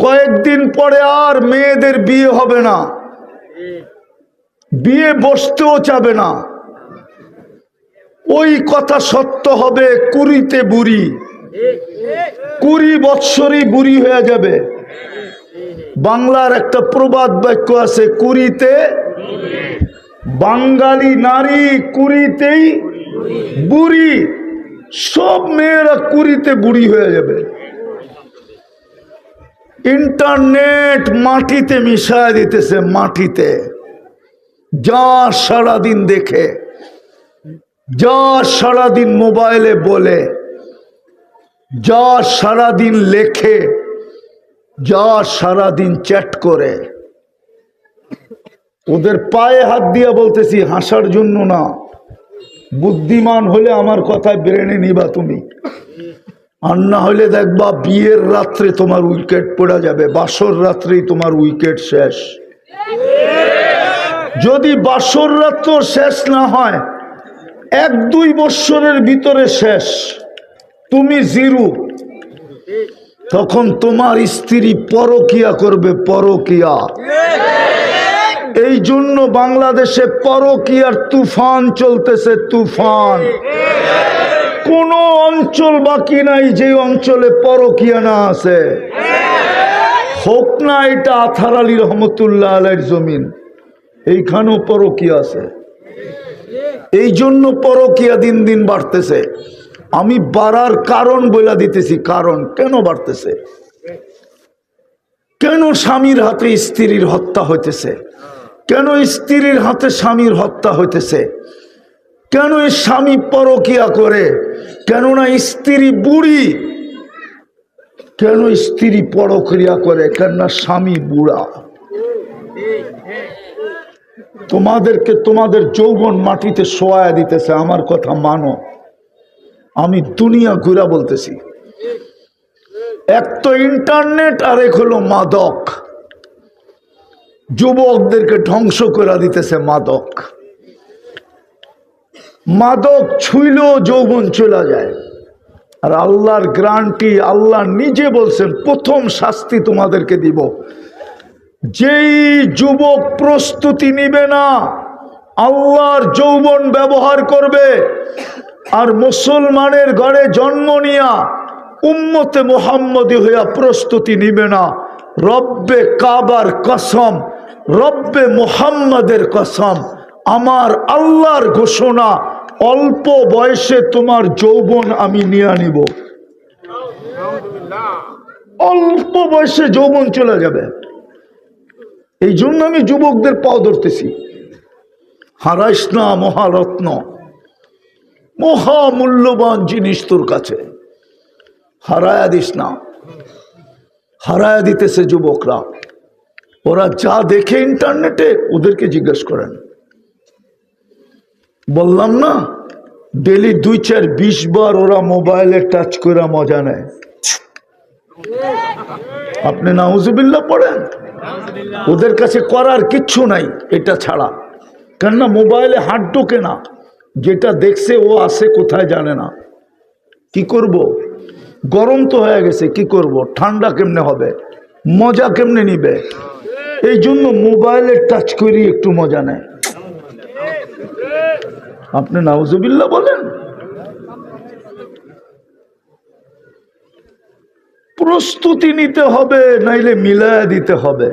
কয়েকদিন পরে আর মেয়েদের বিয়ে হবে না, বিয়ে বসতেও চাবে না। ওই কথা সত্য হবে, 20-তে বুড়ি, 20 বৎসরই বুড়ি হয়ে যাবে। বাংলার একটা প্রবাদ বাক্য আছে, 20-তে বাঙালি নারী 20-তেই বুড়ি। সব মেয়েরা 20-তে বুড়ি হয়ে যাবে। ইন্টারনেট মাটিতে মিশায় দিতেছে, মাটিতে। যা সারাদিন দেখে, যা সারাদিন মোবাইলে বলে, যা সারাদিন লেখে, যা সারাদিন চ্যাট করে, ওদের পায়ে হাত দিয়া বলতেছি, হাসার জন্য না। বুদ্ধিমান হলে আমার কথায় ব্রেনে নিবা তুমি, আর না হলে দেখবা বিয়ের রাত্রে তোমার উইকেট পড়ে যাবে, বাসর রাত্রেই তোমার উইকেট শেষ। যদি বাসর রাত্র শেষ না হয়, 1-2 বৎসরের ভিতরে শেষ, তুমি জিরো। তখন তোমার স্ত্রী পরকিয়া করবে, পরকিয়া। এই জন্য বাংলাদেশে পরকিয়ার তুফান চলতেছে, তুফান। কোন অঞ্চল বাকি নাই যে অঞ্চলে পরকিয়া না আছে। হোক না এটা আথার আলী রহমতুল্লাহ আলাইহির জমিন, এইখানেও পরকিয়া আছে। এই জন্য পরকিয়া দিন দিন বাড়তেছে। আমি বাড়ার কারণ বলে দিতেছি, কারণ কেন বাড়তেছে, কেন স্বামীর হাতে স্ত্রীর হত্যা হইতেছে, কেন স্ত্রীর হাতে স্বামীর হত্যা হইতেছে, কেন এই স্বামী পরকিয়া করে, কেননা স্ত্রী বুড়ি, কেন স্ত্রী পরকিয়া করে, কেননা স্বামী বুড়া। তোমাদেরকে তোমাদের যৌবন মাটিতে শোয়া দিতেছে। আমার কথা মানো, আমি দুনিয়া ঘুরা বলতেছি। এক তো ইন্টারনেট, আর এক হলো মাদক। যুবকদেরকে ধ্বংস করে দিতেছে মাদক। মাদক ছুঁইলেও যৌবন চলে যায়। আর আল্লাহর গ্যারান্টি, আল্লাহ নিজে বলছেন, প্রথম শাস্তি তোমাদেরকে দিব। যেই যুবক প্রস্তুতি নিবে না, আল্লাহর যৌবন ব্যবহার করবে, আর মুসলমানের ঘরে জন্ম নিয়া উম্মতে মুহাম্মদী হইয়া প্রস্তুতি নিবে না, রব্বে কাবার কসম, রব্বে মুহাম্মদের কসম, আমার আল্লাহর ঘোষণা, অল্প বয়সে তোমার যৌবন আমি নিয়ে নিব। অল্প বয়সে যৌবন চলে যাবে। এই জন্য আমি যুবকদের পাও ধরতেছি, হারাইস না মহারত্ন, মহামূল্যবান জিনিস তোর কাছে, হারায়া দিস না। হারায়া দিতেছে যুবকরা। ওরা যা দেখে ইন্টারনেটে, ওদেরকে জিজ্ঞেস করেন। বললাম না, ডেলি 2-4-20 বার ওরা মোবাইলে টাচ করে মজা নেয়। আপনি নাউজুবিল্লাহ পড়েন। ওদের কাছে করার কিচ্ছু নাই এটা ছাড়া, কেননা মোবাইলে হাত ঢোকে না। যেটা দেখছে ও আছে কোথায় জানে না। কি করব, গরম তো হয়ে গেছে, কি করব, ঠান্ডা কেমনে হবে, মজা কেমনে নিবে, এই জন্য মোবাইলে টাচ করি একটু মজা নেয়। আপনি নাউজুবিল্লাহ বলেন। প্রস্তুতি নিতে হবে, নাইলে মিলায়া দিতে হবে,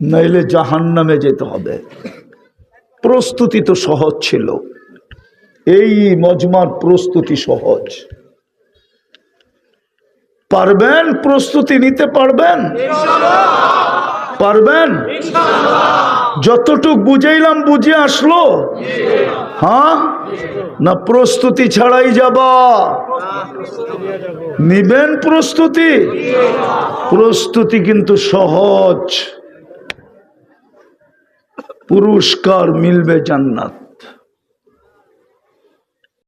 নাইলে জাহান্নামে যেতে হবে। প্রস্তুতি তো সহজ ছিল, এই মজমার প্রস্তুতি সহজ। পারবেন প্রস্তুতি নিতে? পারবেন? পারবেন? যতটুক বুঝাইলাম বুঝে আসলো? হ্যাঁ না প্রস্তুতি ছাড়াই যাবা? নিবেন প্রস্তুতি? প্রস্তুতি কিন্তু সহজ, পুরস্কার মিলবে জান্নাত।